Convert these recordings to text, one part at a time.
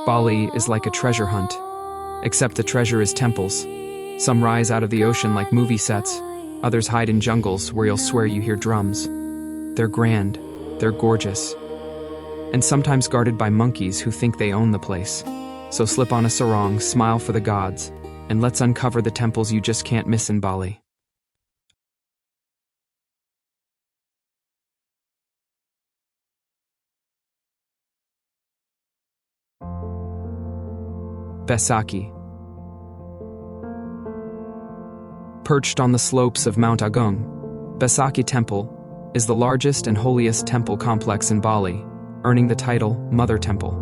Bali is like a treasure hunt, except the treasure is temples. Some rise out of the ocean like movie sets, others hide in jungles where you'll swear you hear drums. They're grand, they're gorgeous, and sometimes guarded by monkeys who think they own the place. So slip on a sarong, smile for the gods, and let's uncover the temples you just can't miss in Bali. Besakih. Perched on the slopes of Mount Agung, Besakih Temple is the largest and holiest temple complex in Bali, earning the title Mother Temple.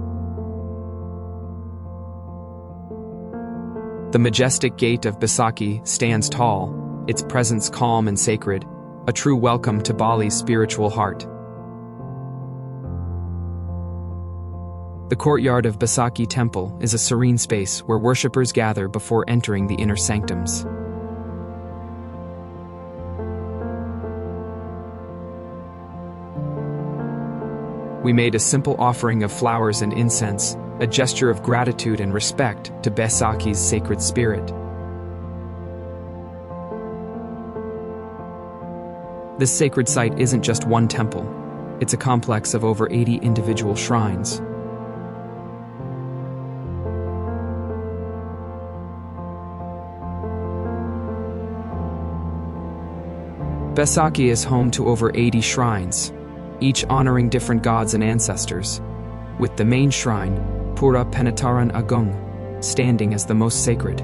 The majestic gate of Besakih stands tall, its presence calm and sacred, a true welcome to Bali's spiritual heart. The courtyard of Besakih Temple is a serene space where worshippers gather before entering the inner sanctums. We made a simple offering of flowers and incense, a gesture of gratitude and respect to Besakih's sacred spirit. This sacred site isn't just one temple, it's a complex of over 80 individual shrines. Besakih is home to over 80 shrines, each honoring different gods and ancestors, with the main shrine, PURA Penataran Agung, standing as the most sacred.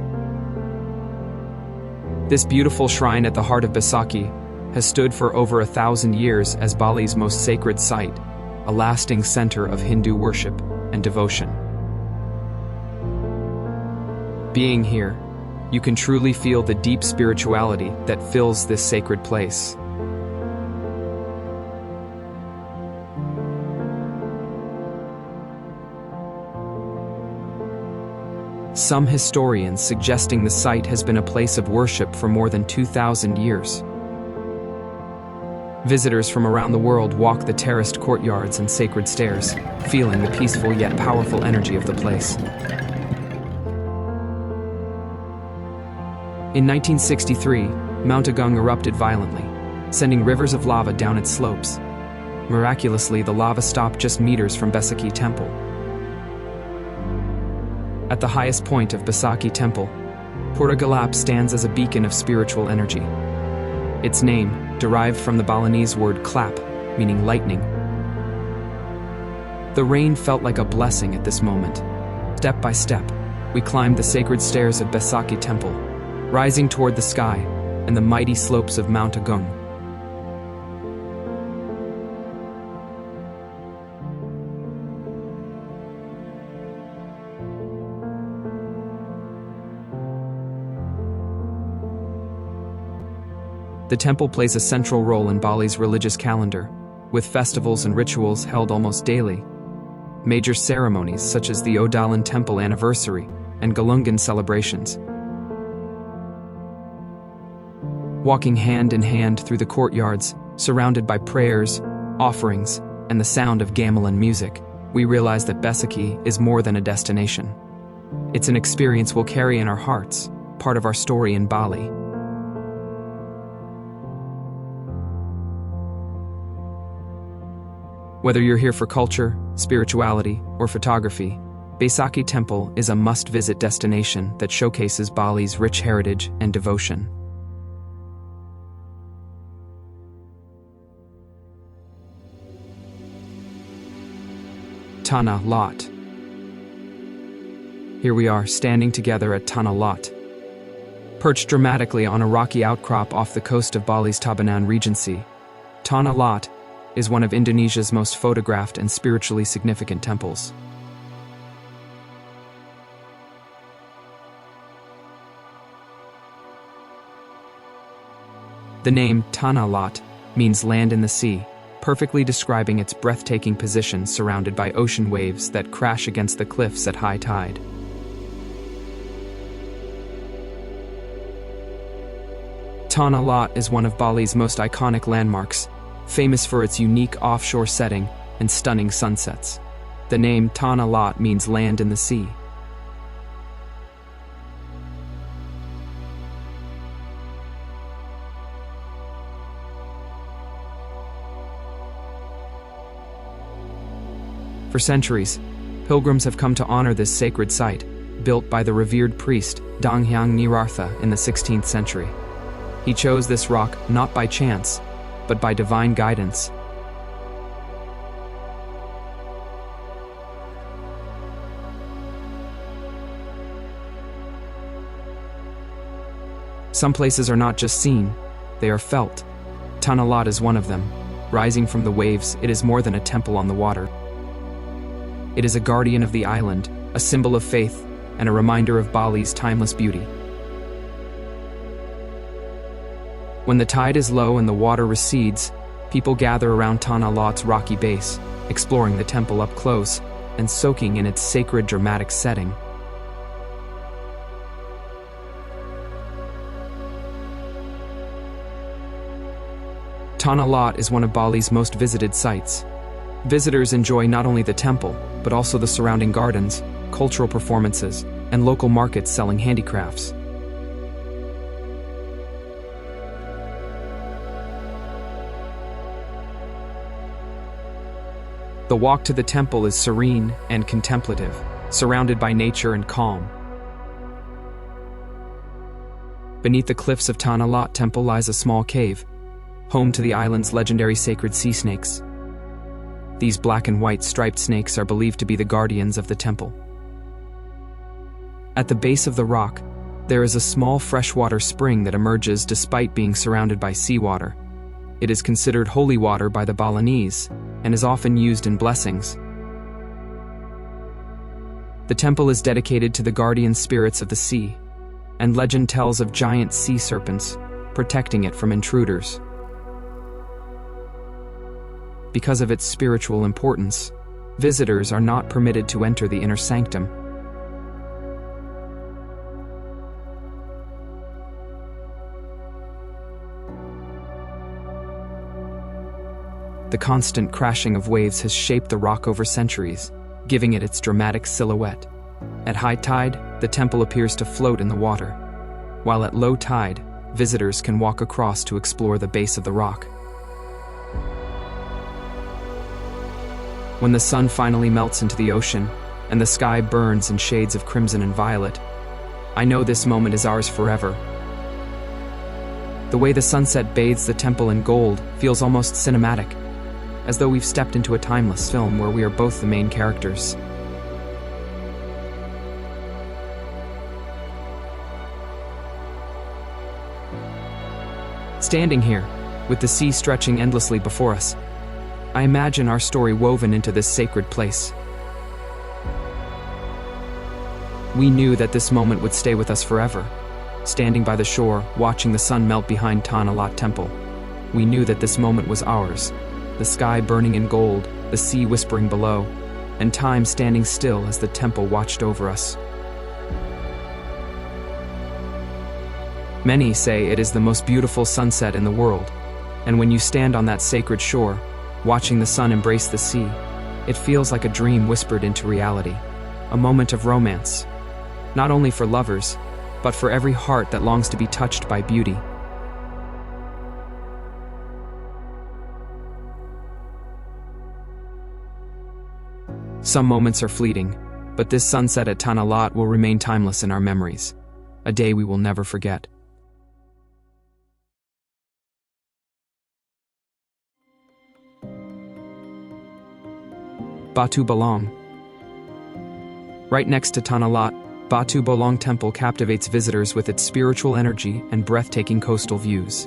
This beautiful shrine at the heart of Besakih has stood for over 1,000 years as Bali's most sacred site, a lasting center of Hindu worship and devotion. Being here, you can truly feel the deep spirituality that fills this sacred place. Some historians suggesting the site has been a place of worship for more than 2,000 years. Visitors from around the world walk the terraced courtyards and sacred stairs, feeling the peaceful yet powerful energy of the place. In 1963, Mount Agung erupted violently, sending rivers of lava down its slopes. Miraculously, the lava stopped just meters from Besakih Temple. At the highest point of Besakih Temple, Pura Galap stands as a beacon of spiritual energy. Its name, derived from the Balinese word clap, meaning lightning. The rain felt like a blessing at this moment. Step by step, we climbed the sacred stairs of Besakih Temple, rising toward the sky and the mighty slopes of Mount Agung. The temple plays a central role in Bali's religious calendar, with festivals and rituals held almost daily. Major ceremonies such as the Odalan Temple anniversary and GUNUNG celebrations. Walking hand in hand through the courtyards, surrounded by prayers, offerings, and the sound of gamelan music, we realize that Besakih is more than a destination. It's an experience we'll carry in our hearts, part of our story in Bali. Whether you're here for culture, spirituality, or photography, Besakih Temple is a must-visit destination that showcases Bali's rich heritage and devotion. Tanah Lot. Here we are, standing together at Tanah Lot. Perched dramatically on a rocky outcrop off the coast of Bali's Tabanan Regency, Tanah Lot is one of Indonesia's most photographed and spiritually significant temples. The name Tanah Lot means land in the sea, perfectly describing its breathtaking position surrounded by ocean waves that crash against the cliffs at high tide. Tanah Lot is one of Bali's most iconic landmarks, famous for its unique offshore setting and stunning sunsets. The name Tanah Lot means land in the sea. For centuries, pilgrims have come to honor this sacred site, built by the revered priest Danghyang Nirartha in the 16th century. He chose this rock not by chance, but by divine guidance. Some places are not just seen, they are felt. Tanah Lot is one of them. Rising from the waves, it is more than a temple on the water. It is a guardian of the island, a symbol of faith, and a reminder of Bali's timeless beauty. When the tide is low and the water recedes, people gather around Tanah Lot's rocky base, exploring the temple up close and soaking in its sacred dramatic setting. Tanah Lot is one of Bali's most visited sites. Visitors enjoy not only the temple, but also the surrounding gardens, cultural performances, and local markets selling handicrafts. The walk to the temple is serene and contemplative, surrounded by nature and calm. Beneath the cliffs of Tanah Lot Temple lies a small cave, home to the island's legendary sacred sea snakes. These black and white striped snakes are believed to be the guardians of the temple. At the base of the rock, there is a small freshwater spring that emerges despite being surrounded by seawater. It is considered holy water by the Balinese and is often used in blessings. The temple is dedicated to the guardian spirits of the sea, and legend tells of giant sea serpents protecting it from intruders. Because of its spiritual importance, visitors are not permitted to enter the inner sanctum. The constant crashing of waves has shaped the rock over centuries, giving it its dramatic silhouette. At high tide, the temple appears to float in the water, while at low tide, visitors can walk across to explore the base of the rock. When the sun finally melts into the ocean, and the sky burns in shades of crimson and violet, I know this moment is ours forever. The way the sunset bathes the temple in gold feels almost cinematic, as though we've stepped into a timeless film where we are both the main characters. Standing here, with the sea stretching endlessly before us, I imagine our story woven into this sacred place. We knew that this moment would stay with us forever. Standing by the shore, watching the sun melt behind Tanah Lot Temple, we knew that this moment was ours. The sky burning in gold, the sea whispering below, and time standing still as the temple watched over us. Many say it is the most beautiful sunset in the world, and when you stand on that sacred shore, watching the sun embrace the sea, it feels like a dream whispered into reality, a moment of romance, not only for lovers, but for every heart that longs to be touched by beauty. Some moments are fleeting, but this sunset at Tanah Lot will remain timeless in our memories, a day we will never forget. BATU BALONG. Right next to Tanah Lot, BATU BALONG Temple captivates visitors with its spiritual energy and breathtaking coastal views.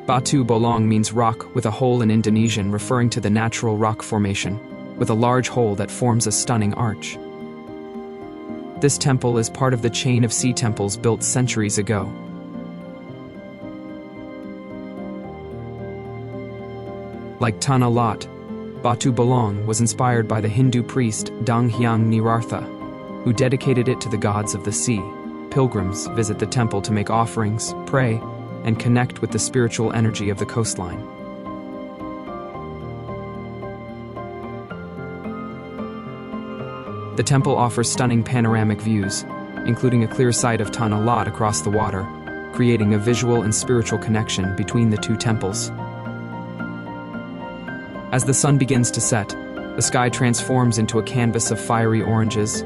BATU BALONG means rock with a hole in Indonesian, referring to the natural rock formation, with a large hole that forms a stunning arch. This temple is part of the chain of sea temples built centuries ago. Like Tanah Lot, BATU BALONG was inspired by the Hindu priest Danghyang Nirartha, who dedicated it to the gods of the sea. Pilgrims visit the temple to make offerings, pray, and connect with the spiritual energy of the coastline. The temple offers stunning panoramic views, including a clear sight of Tanah Lot across the water, creating a visual and spiritual connection between the two temples. As the sun begins to set, the sky transforms into a canvas of fiery oranges,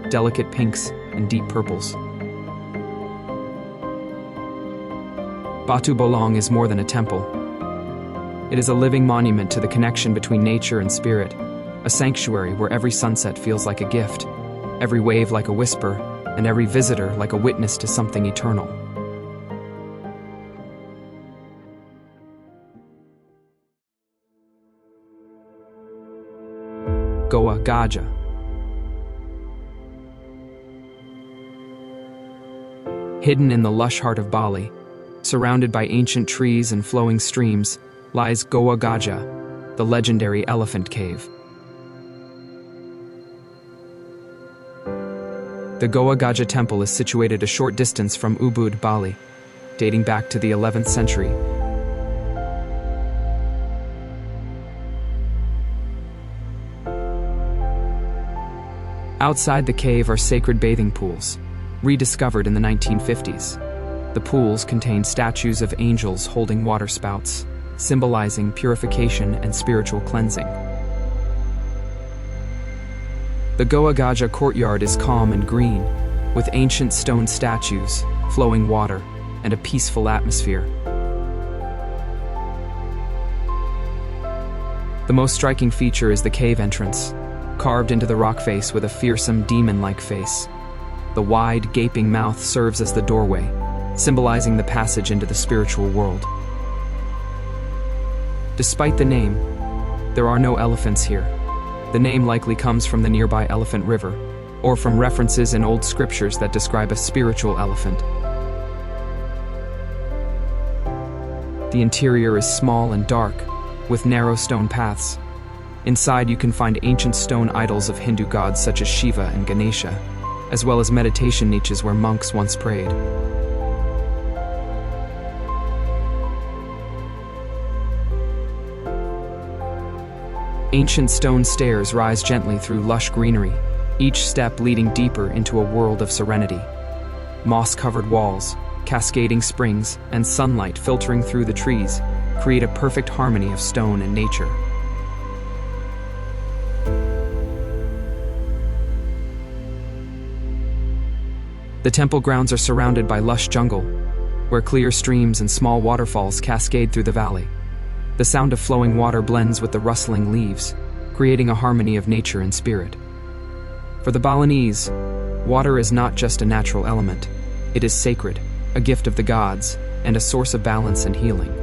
delicate pinks, and deep purples. BATU BALONG is more than a temple. It is a living monument to the connection between nature and spirit, a sanctuary where every sunset feels like a gift, every wave like a whisper, and every visitor like a witness to something eternal. Goa GAJAH. Hidden in the lush heart of Bali, surrounded by ancient trees and flowing streams, lies Goa GAJAH, the legendary elephant cave. The Goa GAJAH temple is situated a short distance from Ubud, Bali, dating back to the 11th century. Outside the cave are sacred bathing pools, rediscovered in the 1950s. The pools contain statues of angels holding water spouts, symbolizing purification and spiritual cleansing. The Goa GAJAH courtyard is calm and green, with ancient stone statues, flowing water, and a peaceful atmosphere. The most striking feature is the cave entrance, carved into the rock face with a fearsome demon-like face. The wide, gaping mouth serves as the doorway, symbolizing the passage into the spiritual world. Despite the name, there are no elephants here. The name likely comes from the nearby Elephant River, or from references in old scriptures that describe a spiritual elephant. The interior is small and dark, with narrow stone paths. Inside you can find ancient stone idols of Hindu gods such as Shiva and Ganesha, as well as meditation niches where monks once prayed. Ancient stone stairs rise gently through lush greenery, each step leading deeper into a world of serenity. Moss-covered walls, cascading springs, and sunlight filtering through the trees create a perfect harmony of stone and nature. The temple grounds are surrounded by lush jungle, where clear streams and small waterfalls cascade through the valley. The sound of flowing water blends with the rustling leaves, creating a harmony of nature and spirit. For the Balinese, water is not just a natural element. It is sacred, a gift of the gods, and a source of balance and healing.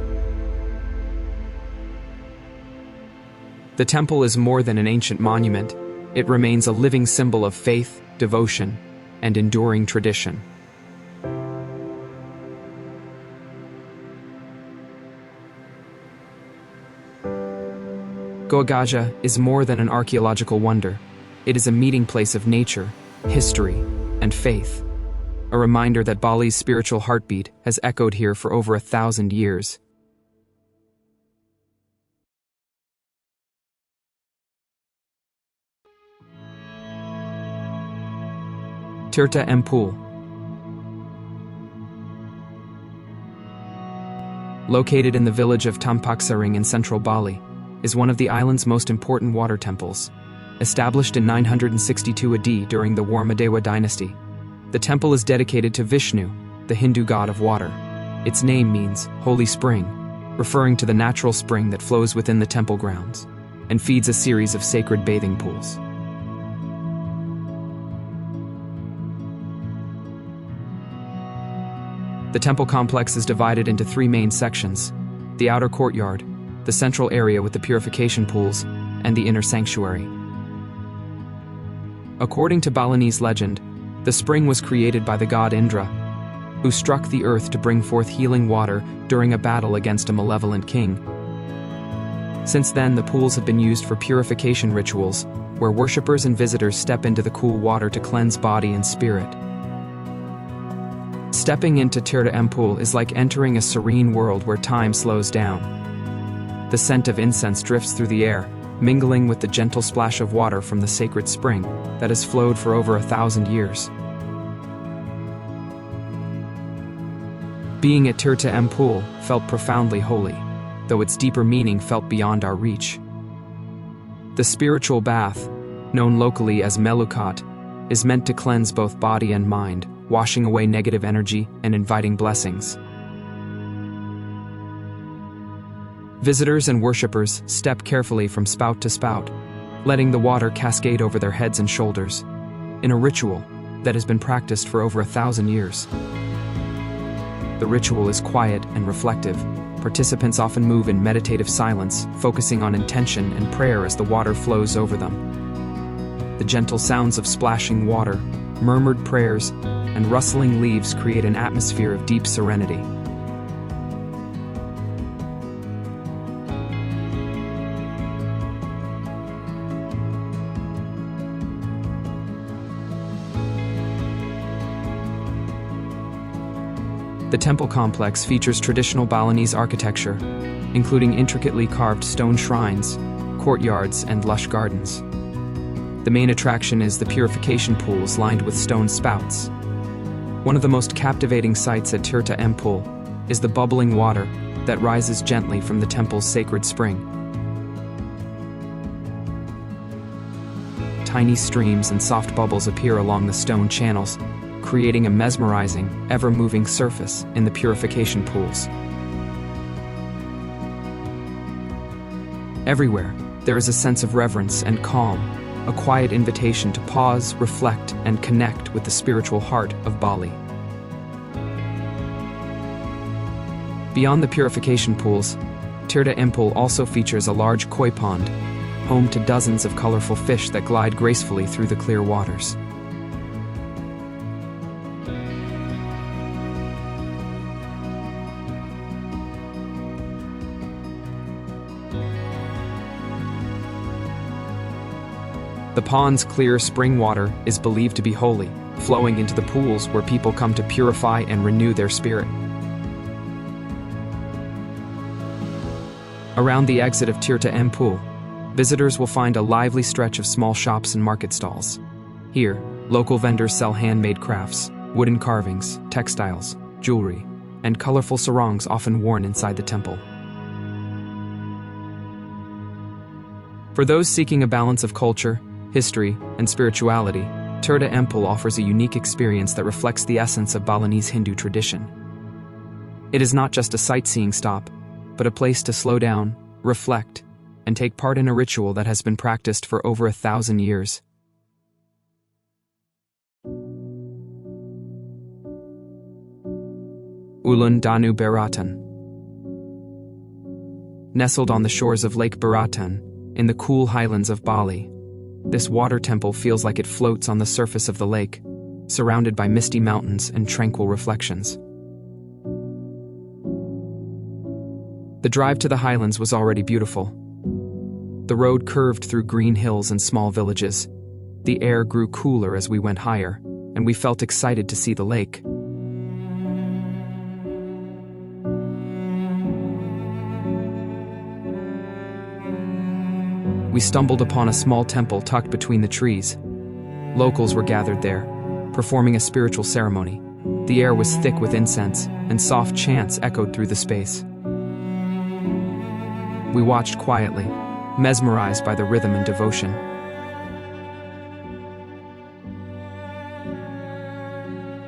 The temple is more than an ancient monument. It remains a living symbol of faith, devotion, and enduring tradition. Goa GAJAH is more than an archaeological wonder. It is a meeting place of nature, history, and faith. A reminder that Bali's spiritual heartbeat has echoed here for over 1,000 years. Tirta Empul. Located in the village of Tampaksering in central Bali, is one of the island's most important water temples. Established in 962 AD during the Warmadewa dynasty, the temple is dedicated to Vishnu, the Hindu god of water. Its name means holy spring, referring to the natural spring that flows within the temple grounds and feeds a series of sacred bathing pools. The temple complex is divided into 3 main sections: the outer courtyard, the central area with the purification pools, and the inner sanctuary. According to Balinese legend, the spring was created by the god Indra, who struck the earth to bring forth healing water during a battle against a malevolent king. Since then, the pools have been used for purification rituals, where worshippers and visitors step into the cool water to cleanse body and spirit. Stepping into Tirta Empul is like entering a serene world where time slows down. The scent of incense drifts through the air, mingling with the gentle splash of water from the sacred spring that has flowed for over 1,000 years. Being at Tirta Empul felt profoundly holy, though its deeper meaning felt beyond our reach. The spiritual bath, known locally as melukat, is meant to cleanse both body and mind, washing away negative energy and inviting blessings. Visitors and worshippers step carefully from spout to spout, letting the water cascade over their heads and shoulders, in a ritual that has been practiced for over 1,000 years. The ritual is quiet and reflective. Participants often move in meditative silence, focusing on intention and prayer as the water flows over them. The gentle sounds of splashing water, murmured prayers, and rustling leaves create an atmosphere of deep serenity. The temple complex features traditional Balinese architecture, including intricately carved stone shrines, courtyards, and lush gardens. The main attraction is the purification pools lined with stone spouts. One of the most captivating sights at Tirta Empul is the bubbling water that rises gently from the temple's sacred spring. Tiny streams and soft bubbles appear along the stone channels, creating a mesmerizing, ever-moving surface in the purification pools. Everywhere, there is a sense of reverence and calm, a quiet invitation to pause, reflect, and connect with the spiritual heart of Bali. Beyond the purification pools, Tirta Empul also features a large koi pond, home to dozens of colorful fish that glide gracefully through the clear waters. The pond's clear spring water is believed to be holy, flowing into the pools where people come to purify and renew their spirit. Around the exit of Tirta Empul, visitors will find a lively stretch of small shops and market stalls. Here, local vendors sell handmade crafts, wooden carvings, textiles, jewelry, and colorful sarongs often worn inside the temple. For those seeking a balance of culture, history, and spirituality, Tirta Empul offers a unique experience that reflects the essence of Balinese Hindu tradition. It is not just a sightseeing stop, but a place to slow down, reflect, and take part in a ritual that has been practiced for over 1,000 years. ULUN DANU BERATAN. Nestled on the shores of Lake BERATAN, in the cool highlands of Bali, this water temple feels like it floats on the surface of the lake, surrounded by misty mountains and tranquil reflections. The drive to the highlands was already beautiful. The road curved through green hills and small villages. The air grew cooler as we went higher, and we felt excited to see the lake. We stumbled upon a small temple tucked between the trees. Locals were gathered there, performing a spiritual ceremony. The air was thick with incense, and soft chants echoed through the space. We watched quietly, mesmerized by the rhythm and devotion.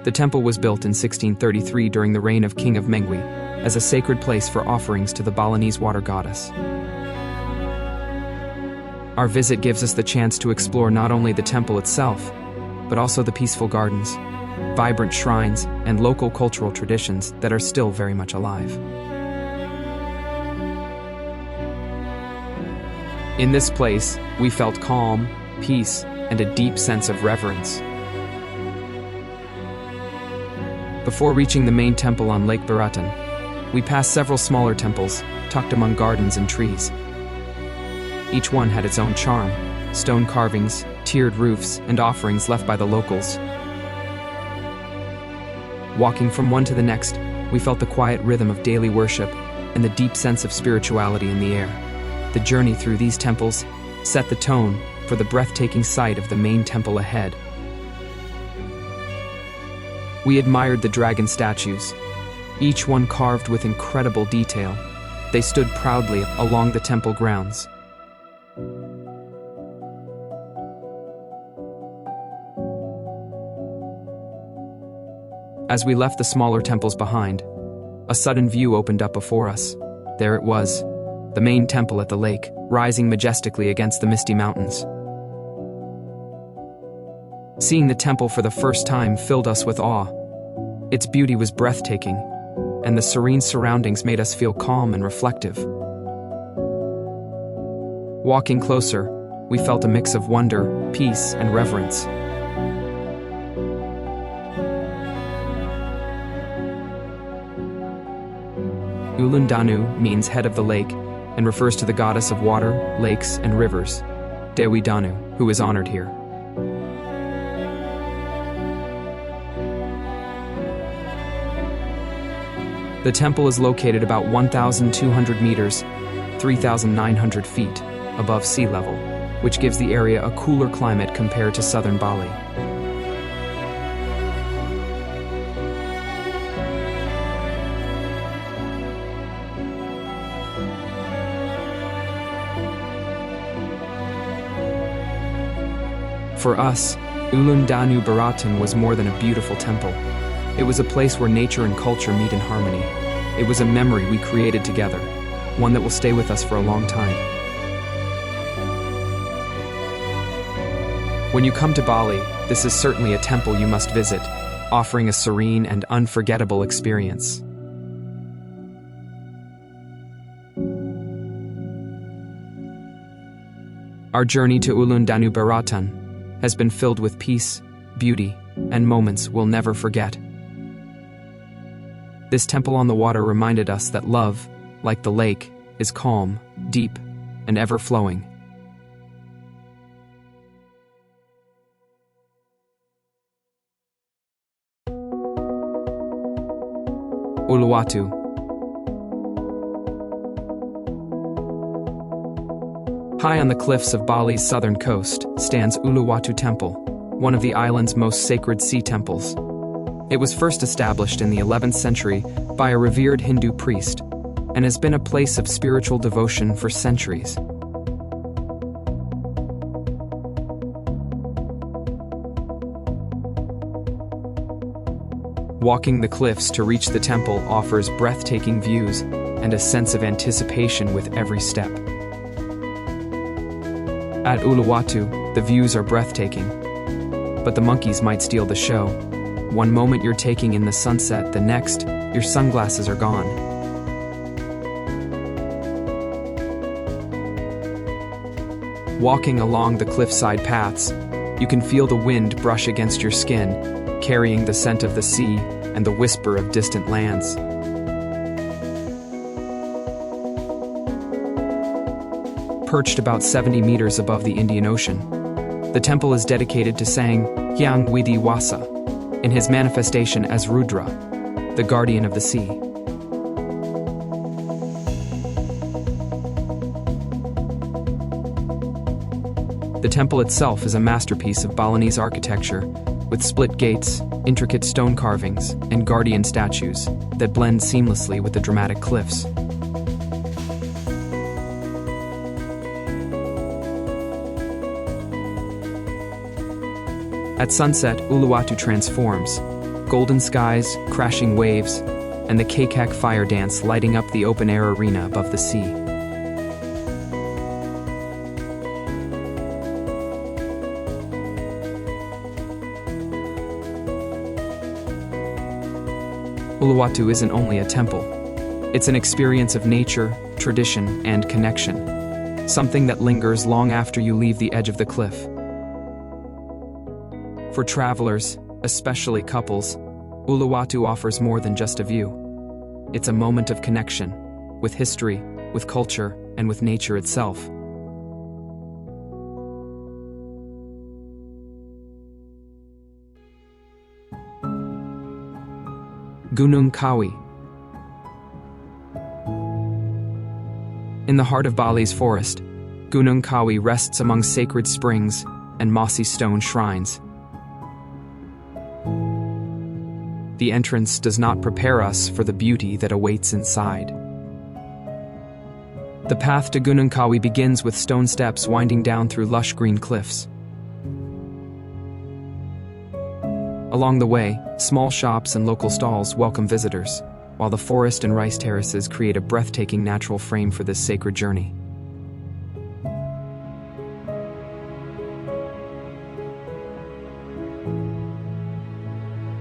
The temple was built in 1633 during the reign of King of Mengwi, as a sacred place for offerings to the Balinese water goddess. Our visit gives us the chance to explore not only the temple itself, but also the peaceful gardens, vibrant shrines, and local cultural traditions that are still very much alive. In this place, we felt calm, peace, and a deep sense of reverence. Before reaching the main temple on Lake BERATAN, we passed several smaller temples tucked among gardens and trees. Each one had its own charm: stone carvings, tiered roofs, and offerings left by the locals. Walking from one to the next, we felt the quiet rhythm of daily worship and the deep sense of spirituality in the air. The journey through these temples set the tone for the breathtaking sight of the main temple ahead. We admired the dragon statues, each one carved with incredible detail. They stood proudly along the temple grounds. As we left the smaller temples behind, a sudden view opened up before us. There it was, the main temple at the lake, rising majestically against the misty mountains. Seeing the temple for the first time filled us with awe. Its beauty was breathtaking, and the serene surroundings made us feel calm and reflective. Walking closer, we felt a mix of wonder, peace, and reverence. ULUN DANU means head of the lake and refers to the goddess of water, lakes, and rivers, Dewi DANU, who is honored here. The temple is located about 1,200 meters, 3,900 feet, above sea level, which gives the area a cooler climate compared to southern Bali. For us, ULUN DANU BERATAN was more than a beautiful temple. It was a place where nature and culture meet in harmony. It was a memory we created together, one that will stay with us for a long time. When you come to Bali, this is certainly a temple you must visit, offering a serene and unforgettable experience. Our journey to ULUN DANU BERATAN has been filled with peace, beauty, and moments we'll never forget. This temple on the water reminded us that love, like the lake, is calm, deep, and ever-flowing. Uluwatu. High on the cliffs of Bali's southern coast stands Uluwatu Temple, one of the island's most sacred sea temples. It was first established in the 11th century by a revered Hindu priest and has been a place of spiritual devotion for centuries. Walking the cliffs to reach the temple offers breathtaking views and a sense of anticipation with every step. At Uluwatu, the views are breathtaking, but the monkeys might steal the show. One moment you're taking in the sunset, the next, your sunglasses are gone. Walking along the cliffside paths, you can feel the wind brush against your skin, carrying the scent of the sea and the whisper of distant lands. Perched about 70 meters above the Indian Ocean, the temple is dedicated to Sang Hyang Widi Wasa, in his manifestation as Rudra, the guardian of the sea. The temple itself is a masterpiece of Balinese architecture, with split gates, intricate stone carvings, and guardian statues that blend seamlessly with the dramatic cliffs. At sunset, Uluwatu transforms. Golden skies, crashing waves, and the Kakak fire dance lighting up the open-air arena above the sea. Uluwatu isn't only a temple. It's an experience of nature, tradition, and connection. Something that lingers long after you leave the edge of the cliff. For travelers, especially couples, Uluwatu offers more than just a view. It's a moment of connection, with history, with culture, and with nature itself. GUNUNG KAWI. In the heart of Bali's forest, Gunung KAWI rests among sacred springs and mossy stone shrines. The entrance does not prepare us for the beauty that awaits inside. The path to Gunung KAWI begins with stone steps winding down through lush green cliffs. Along the way, small shops and local stalls welcome visitors, while the forest and rice terraces create a breathtaking natural frame for this sacred journey.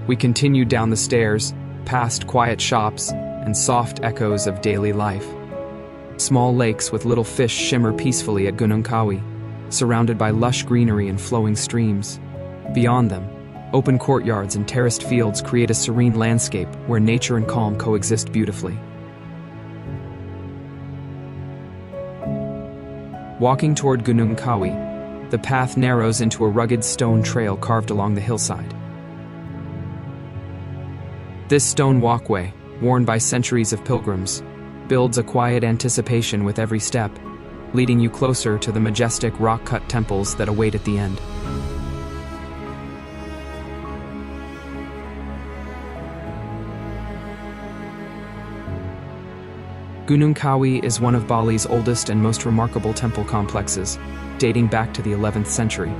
We continue down the stairs, past quiet shops and soft echoes of daily life. Small lakes with little fish shimmer peacefully at Gunung KAWI, surrounded by lush greenery and flowing streams. Beyond them, open courtyards and terraced fields create a serene landscape where nature and calm coexist beautifully. Walking toward Gunung KAWI, the path narrows into a rugged stone trail carved along the hillside. This stone walkway, worn by centuries of pilgrims, builds a quiet anticipation with every step, leading you closer to the majestic rock-cut temples that await at the end. Gunung KAWI is one of Bali's oldest and most remarkable temple complexes, dating back to the 11th century.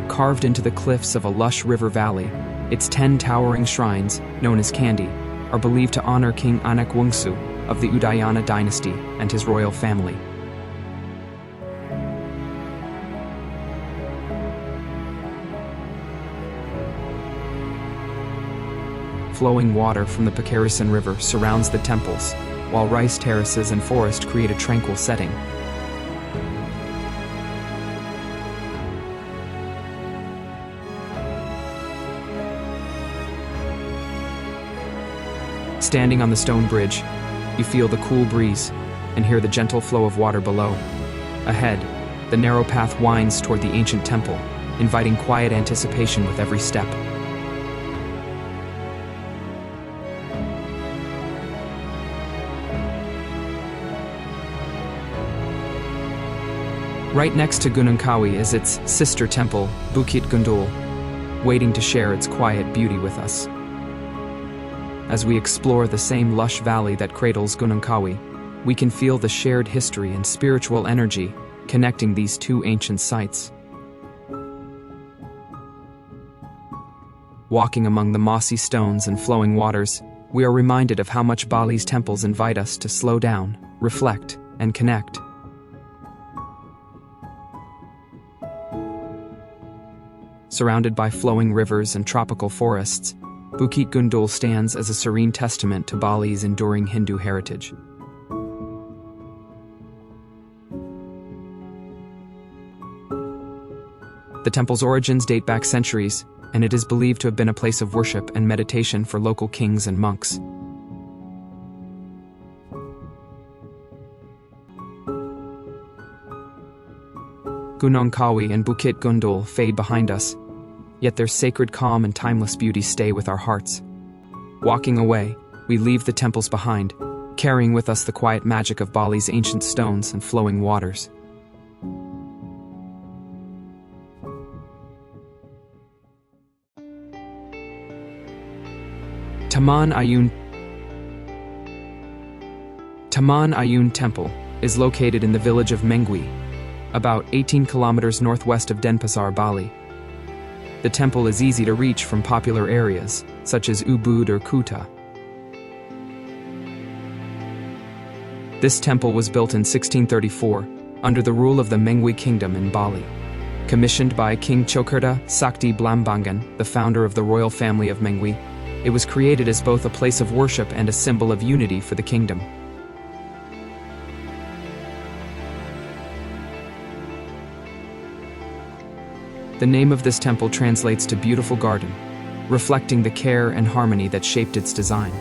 Carved into the cliffs of a lush river valley, its 10 towering shrines, known as Candi, are believed to honor King Anak Wungsu of the Udayana dynasty and his royal family. Flowing water from the Pakarasan River surrounds the temples, while rice terraces and forest create a tranquil setting. Standing on the stone bridge, you feel the cool breeze and hear the gentle flow of water below. Ahead, the narrow path winds toward the ancient temple, inviting quiet anticipation with every step. Right next to Gunung KAWI is its sister temple, Bukit Gundul, waiting to share its quiet beauty with us. As we explore the same lush valley that cradles Gunung KAWI, we can feel the shared history and spiritual energy connecting these two ancient sites. Walking among the mossy stones and flowing waters, we are reminded of how much Bali's temples invite us to slow down, reflect, and connect. Surrounded by flowing rivers and tropical forests, Bukit Gundul stands as a serene testament to Bali's enduring Hindu heritage. The temple's origins date back centuries, and it is believed to have been a place of worship and meditation for local kings and monks. Gunung KAWI and Bukit Gundul fade behind us, yet their sacred calm and timeless beauty stay with our hearts. Walking away, we leave the temples behind, carrying with us the quiet magic of Bali's ancient stones and flowing waters. Taman AYUN Temple is located in the village of Mengwi, about 18 kilometers northwest of Denpasar, Bali. The temple is easy to reach from popular areas, such as Ubud or Kuta. This temple was built in 1634, under the rule of the Mengwi Kingdom in Bali. Commissioned by King Chokerta Sakti Blambangan, the founder of the royal family of Mengwi, it was created as both a place of worship and a symbol of unity for the kingdom. The name of this temple translates to beautiful garden, reflecting the care and harmony that shaped its design.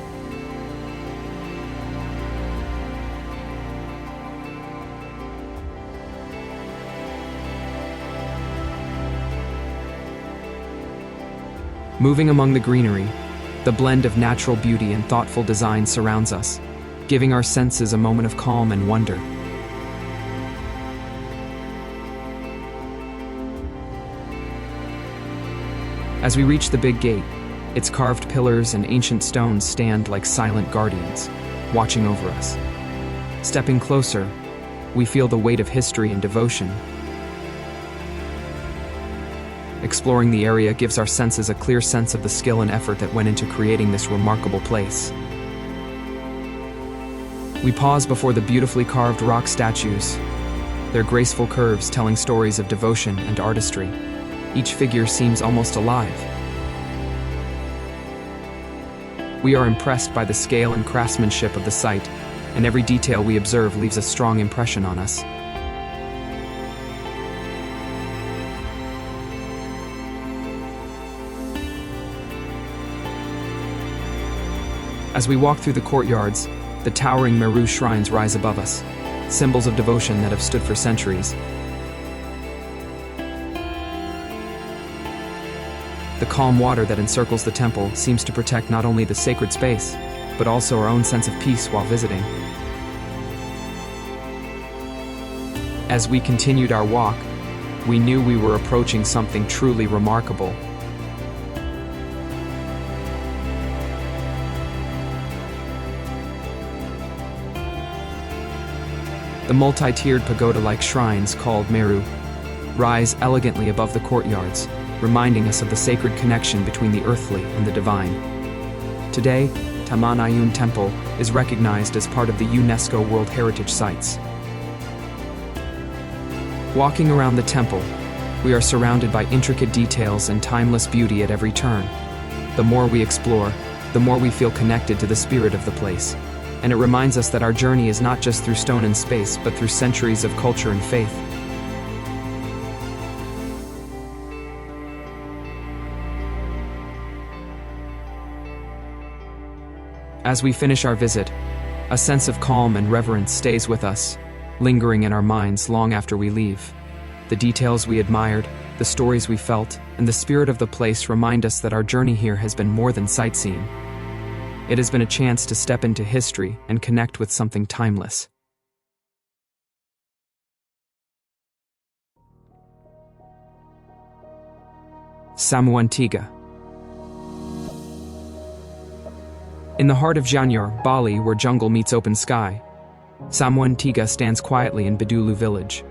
Moving among the greenery, the blend of natural beauty and thoughtful design surrounds us, giving our senses a moment of calm and wonder. As we reach the big gate, its carved pillars and ancient stones stand like silent guardians, watching over us. Stepping closer, we feel the weight of history and devotion. Exploring the area gives our senses a clear sense of the skill and effort that went into creating this remarkable place. We pause before the beautifully carved rock statues, their graceful curves telling stories of devotion and artistry. Each figure seems almost alive. We are impressed by the scale and craftsmanship of the site, and every detail we observe leaves a strong impression on us. As we walk through the courtyards, the towering Meru shrines rise above us, symbols of devotion that have stood for centuries. The calm water that encircles the temple seems to protect not only the sacred space, but also our own sense of peace while visiting. As we continued our walk, we knew we were approaching something truly remarkable. The multi-tiered pagoda-like shrines called Meru rise elegantly above the courtyards, reminding us of the sacred connection between the earthly and the divine. Today, TAMAN AYUN Temple is recognized as part of the UNESCO World Heritage Sites. Walking around the temple, we are surrounded by intricate details and timeless beauty at every turn. The more we explore, the more we feel connected to the spirit of the place. And it reminds us that our journey is not just through stone and space, but through centuries of culture and faith. As we finish our visit, a sense of calm and reverence stays with us, lingering in our minds long after we leave. The details we admired, the stories we felt, and the spirit of the place remind us that our journey here has been more than sightseeing. It has been a chance to step into history and connect with something timeless. SAMUAN TIGA. In the heart of Gianyar, Bali, where jungle meets open sky, SAMUAN TIGA stands quietly in Bedulu village.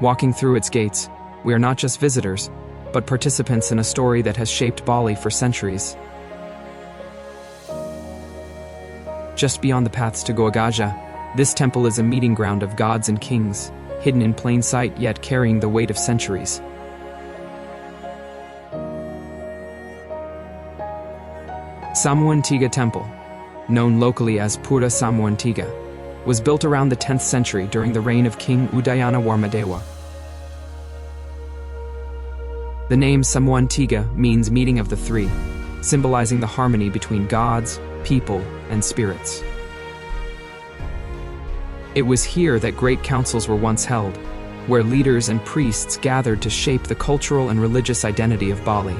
Walking through its gates, we are not just visitors, but participants in a story that has shaped Bali for centuries. Just beyond the paths to GAJAH, this temple is a meeting ground of gods and kings, hidden in plain sight yet carrying the weight of centuries. SAMUAN TIGA Temple, known locally as PURA SAMUAN TIGA, was built around the 10th century during the reign of King Udayana Warmadewa. The name SAMUAN TIGA means meeting of the three, symbolizing the harmony between gods, people, and spirits. It was here that great councils were once held, where leaders and priests gathered to shape the cultural and religious identity of Bali.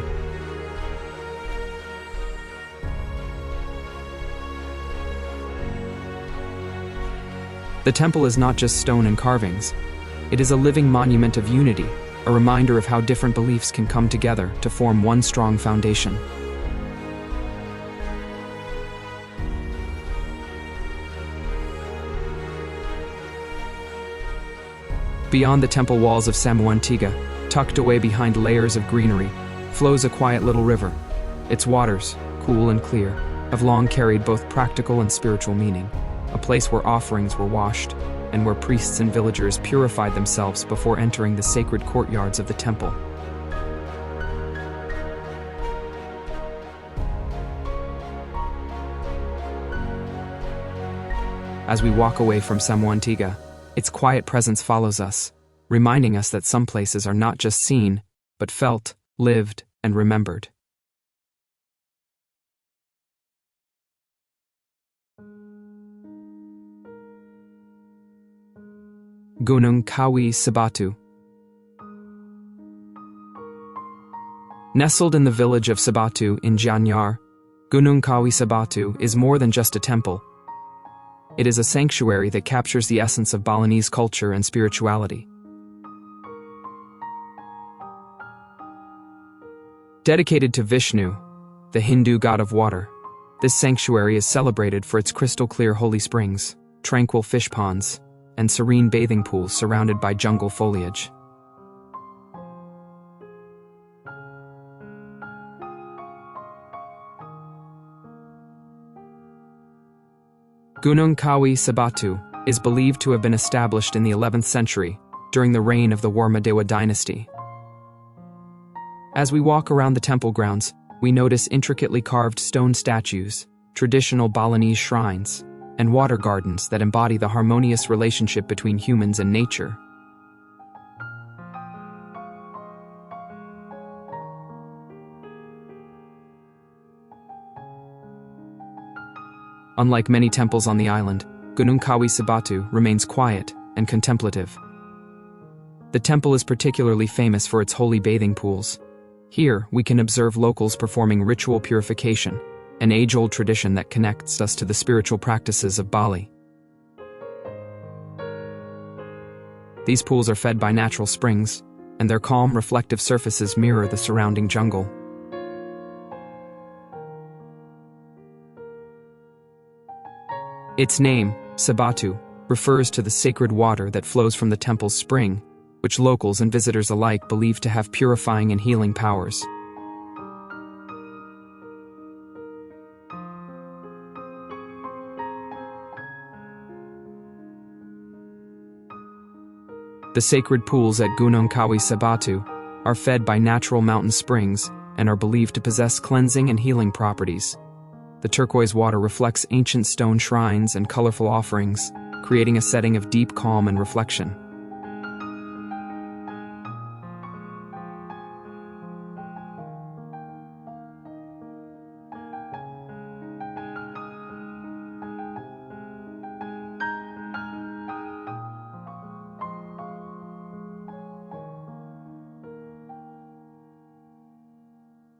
The temple is not just stone and carvings. It is a living monument of unity, a reminder of how different beliefs can come together to form one strong foundation. Beyond the temple walls of SAMUAN TIGA, tucked away behind layers of greenery, flows a quiet little river. Its waters, cool and clear, have long carried both practical and spiritual meaning, a place where offerings were washed, and where priests and villagers purified themselves before entering the sacred courtyards of the temple. As we walk away from SAMUAN TIGA, its quiet presence follows us, reminding us that some places are not just seen, but felt, lived, and remembered. GUNUNG KAWI SEBATU. Nestled in the village of SEBATU in Gianyar, GUNUNG KAWI SEBATU is more than just a temple. It is a sanctuary that captures the essence of Balinese culture and spirituality. Dedicated to Vishnu, the Hindu god of water, this sanctuary is celebrated for its crystal-clear holy springs, tranquil fish ponds, and serene bathing pools surrounded by jungle foliage. Gunung KAWI SEBATU is believed to have been established in the 11th century during the reign of the Warmadewa dynasty. As we walk around the temple grounds, we notice intricately carved stone statues, traditional Balinese shrines, and water gardens that embody the harmonious relationship between humans and nature. Unlike many temples on the island, Gunung KAWI SEBATU remains quiet and contemplative. The temple is particularly famous for its holy bathing pools. Here, we can observe locals performing ritual purification, an age-old tradition that connects us to the spiritual practices of Bali. These pools are fed by natural springs, and their calm, reflective surfaces mirror the surrounding jungle. Its name, SEBATU, refers to the sacred water that flows from the temple's spring, which locals and visitors alike believe to have purifying and healing powers. The sacred pools at Gunung KAWI SEBATU are fed by natural mountain springs and are believed to possess cleansing and healing properties. The turquoise water reflects ancient stone shrines and colorful offerings, creating a setting of deep calm and reflection.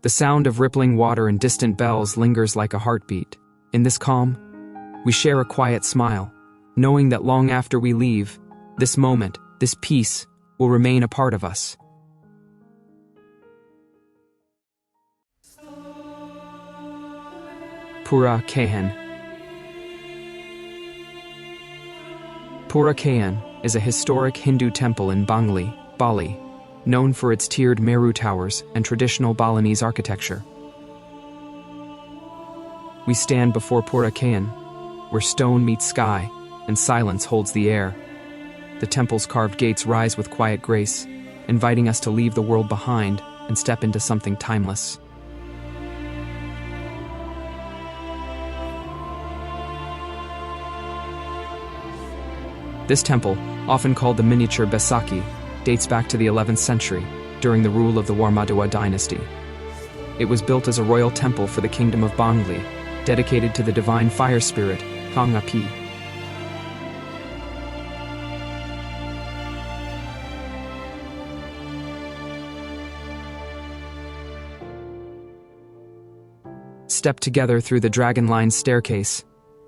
The sound of rippling water and distant bells lingers like a heartbeat. In this calm, we share a quiet smile, knowing that long after we leave, this moment, this peace, will remain a part of us. PURA KEHEN. PURA KEHEN is a historic Hindu temple in Bangli, Bali, known for its tiered Meru towers and traditional Balinese architecture. We stand before PURA KEHEN, where stone meets sky and silence holds the air. The temple's carved gates rise with quiet grace, inviting us to leave the world behind and step into something timeless. This temple, often called the miniature Besakih, dates back to the 11th century, during the rule of the Warmadewa dynasty. It was built as a royal temple for the kingdom of Bangli, dedicated to the divine fire spirit, Hang Api. Step together through the dragon-lined staircase,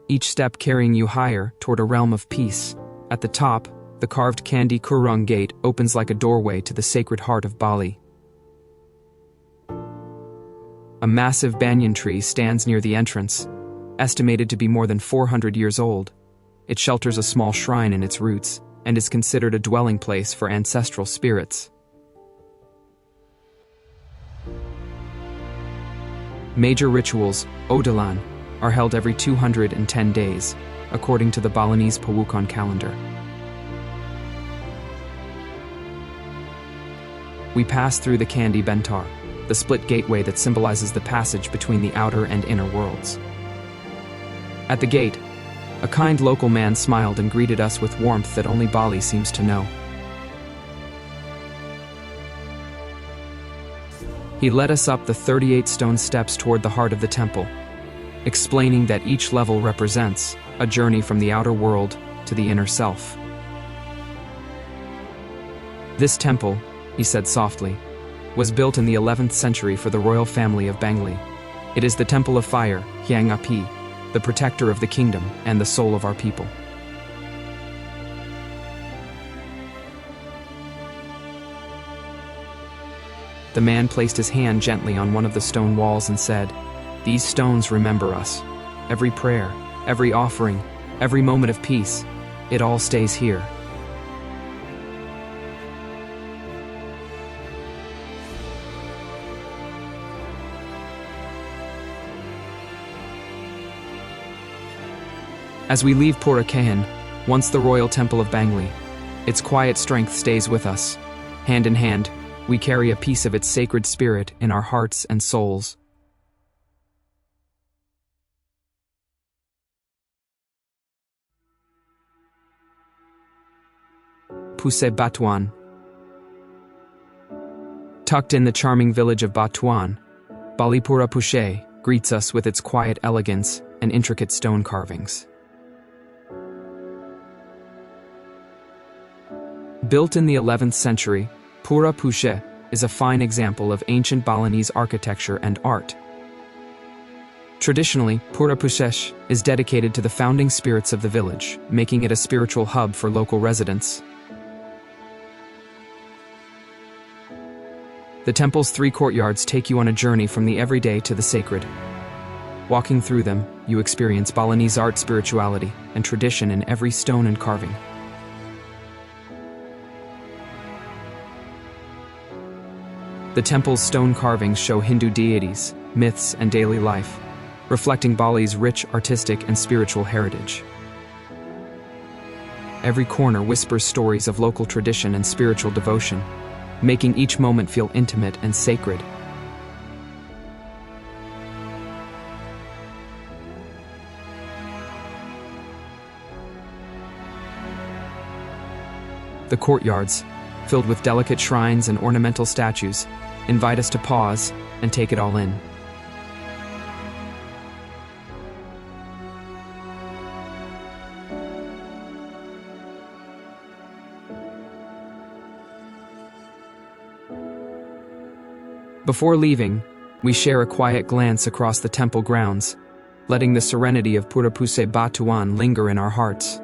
each step carrying you higher toward a realm of peace. At the top, the carved Candi Kurung gate opens like a doorway to the sacred heart of Bali. A massive banyan tree stands near the entrance, estimated to be more than 400 years old. It shelters a small shrine in its roots and is considered a dwelling place for ancestral spirits. Major rituals, Odalan, are held every 210 days, according to the Balinese Pawukan calendar. We pass through the Candi Bentar, the split gateway that symbolizes the passage between the outer and inner worlds. At the gate, a kind local man smiled and greeted us with warmth that only Bali seems to know. He led us up the 38 stone steps toward the heart of the temple, explaining that each level represents a journey from the outer world to the inner self. This temple, he said softly, was built in the 11th century for the royal family of Bangli. It is the temple of fire, Hang Api, the protector of the kingdom and the soul of our people. The man placed his hand gently on one of the stone walls and said, "These stones remember us. Every prayer, every offering, every moment of peace, it all stays here." As we leave Pura KEHEN, once the royal temple of Bangli, its quiet strength stays with us. Hand in hand, we carry a piece of its sacred spirit in our hearts and souls. PUSEH BATUAN. Tucked in the charming village of BATUAN, Bali Pura PUSEH greets us with its quiet elegance and intricate stone carvings. Built in the 11th century, Pura PUSEH is a fine example of ancient Balinese architecture and art. Traditionally, Pura PUSEH is dedicated to the founding spirits of the village, making it a spiritual hub for local residents. The temple's 3 courtyards take you on a journey from the everyday to the sacred. Walking through them, you experience Balinese art, spirituality, and tradition in every stone and carving. The temple's stone carvings show Hindu deities, myths, and daily life, reflecting Bali's rich artistic and spiritual heritage. Every corner whispers stories of local tradition and spiritual devotion, making each moment feel intimate and sacred. The courtyards, filled with delicate shrines and ornamental statues, invite us to pause and take it all in. Before leaving, we share a quiet glance across the temple grounds, letting the serenity of Pura PUSEH BATUAN linger in our hearts.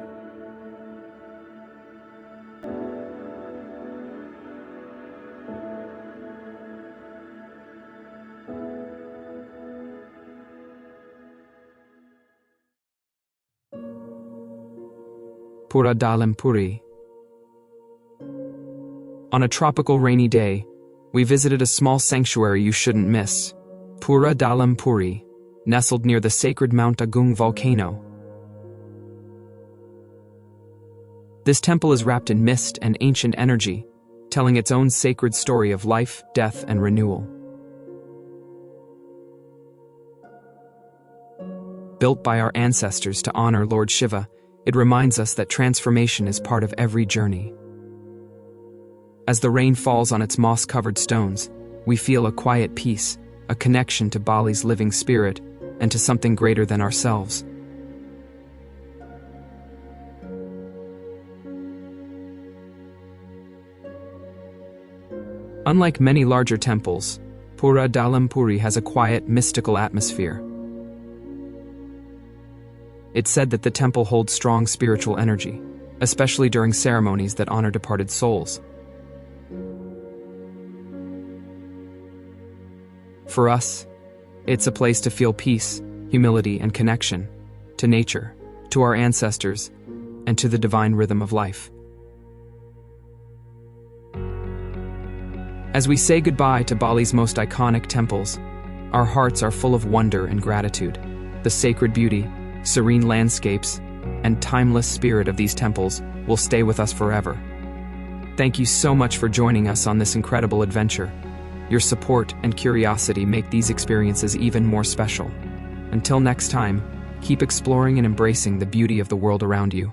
Pura DALEM PURI. On a tropical rainy day, we visited a small sanctuary you shouldn't miss, Pura DALEM PURI, nestled near the sacred Mount Agung volcano. This temple is wrapped in mist and ancient energy, telling its own sacred story of life, death, and renewal. Built by our ancestors to honor Lord Shiva, it reminds us that transformation is part of every journey. As the rain falls on its moss-covered stones, we feel a quiet peace, a connection to Bali's living spirit, and to something greater than ourselves. Unlike many larger temples, Pura DALEM PURI has a quiet, mystical atmosphere. It's said that the temple holds strong spiritual energy, especially during ceremonies that honor departed souls. For us, it's a place to feel peace, humility, and connection to nature, to our ancestors, and to the divine rhythm of life. As we say goodbye to Bali's most iconic temples, our hearts are full of wonder and gratitude. The sacred beauty, serene landscapes, and timeless spirit of these temples will stay with us forever. Thank you so much for joining us on this incredible adventure. Your support and curiosity make these experiences even more special. Until next time, keep exploring and embracing the beauty of the world around you.